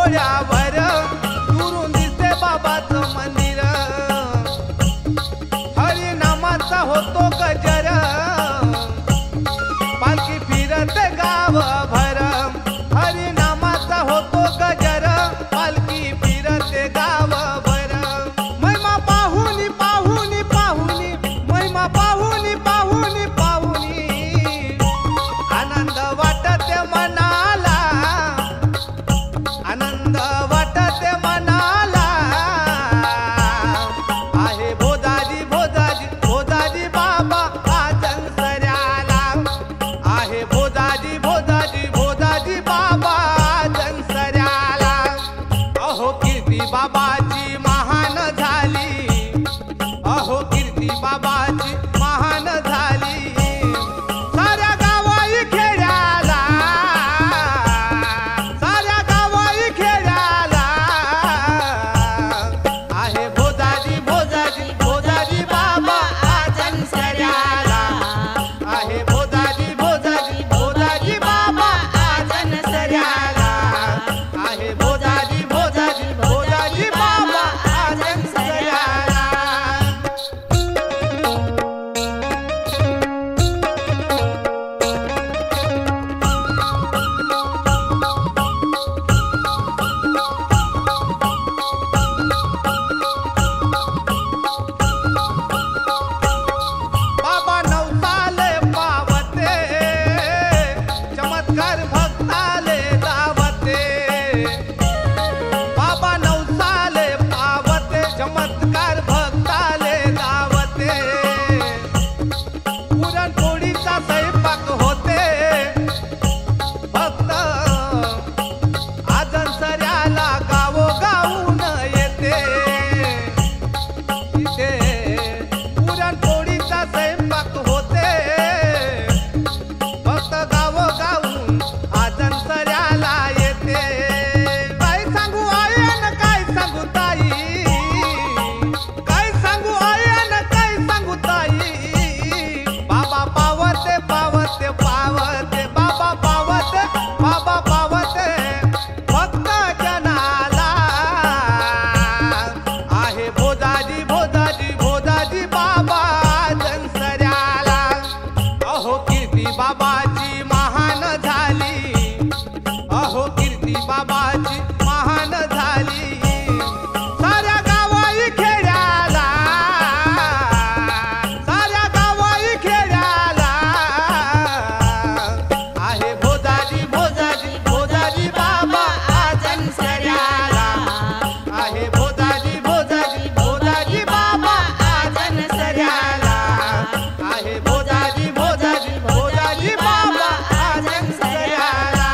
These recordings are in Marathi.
डोळ्यावर दुरून दिसते बाबाचं मंदिर हरिनामाचा होतो गजर पालखी फिरते गावभर हरिनामाचा होतो गजर पालखी फिरते गावभर महिमा पाहुनी पाहुनी पाहुनी महिमा पाहुनी पाहुनी पाहुनी आनंद वाटते मनाला आनंद वाटते मनाला आहे भोदाजी भोदाजी भोदाजी बाबा आजन्सऱ्याला आहे भोदाजी भोदाजी भोदाजी बाबा आजन्सऱ्याला अहो कीर्ती बाबाची महान झाली अहो कीर्ती बाबाची महान झाली साऱ्या गावाई खेड्याला साऱ्या गावाई खेड्याला आहे भोदाजी भोदाजी भोदाजी बाबा आजन्सऱ्याला आहे भोदाजी भोदाजी भोदाजी बाबा आजन्सऱ्याला आहे भोदाजी भोदाजी भोदाजी बाबा आजन्सऱ्याला बाबा नवसाले पावते चमत्कार भक्ताले दावते बाबा नवसाले पावते चमत्कार भक्ताले दावते पुरणपोळीचा स्वयंपाक होते भक्त आजन्सऱ्याला गावोगावून येते तिथे पुरणपोळीचा स्वयंपाक होते भक्त गावोगावून आजन्सऱ्याला येते काय सांगू आई अन काय सांगू ताई काय सांगू आई अन काय सांगू ताई बाबा पावते पावते पावते बाबा पावते बाबा पावते भक्त जनाला आहे भोदाजी भोदाजी भोदाजी बाबा आजन्सऱ्याला अहो कीर्ती बाबाची महान झाली अहो कीर्ती बाबाची महान झाली साऱ्या गावाई खेड्याला साऱ्या गावाई खेड्याला आहे भोदाजी भोदाजी भोदाजी बाबा आजन्सऱ्याला आहे भोदाजी भोदाजी भोदाजी बाबा आजन्सऱ्याला आहे भोदाजी भोदाजी भोदाजी बाबा आजन्सऱ्याला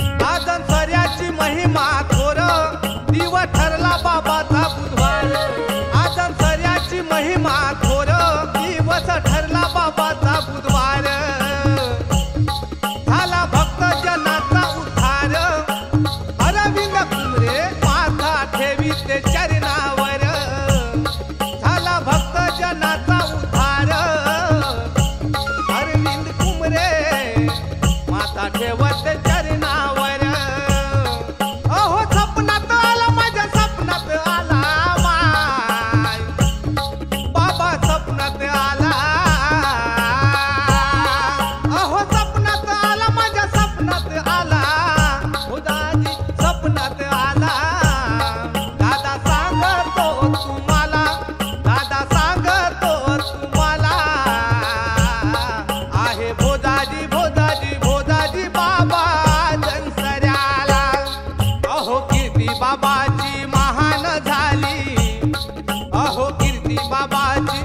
आजन्सऱ्याची महिमा थोर दिवा ठरला बाबाचा बुधवार आजन्सऱ्याची महिमा थोर दिवस ठरला बाबाचा बुधवार झाला भक्त जनाचा उद्धार अरविंद कुमरे माथा ठेवी ते चरणावर झाला भक्त जनाचा उद्धार अरविंद कुमरे माथा ठेवत चरणावर अहो सपनात आला माझ्या सपनात आला माय बाबा सपनात आला अहो सपनात आला माझ्या सपनात आला भोदाजी सपनात आला दादा सांगतो तुम्हाला दादा सांगतो तुम्हाला आहे भोदाजी भोदाजी भोदाजी बाबा आजन्सऱ्याला अहो कीर्ती बाबाची महान झाली अहो कीर्ती बाबाची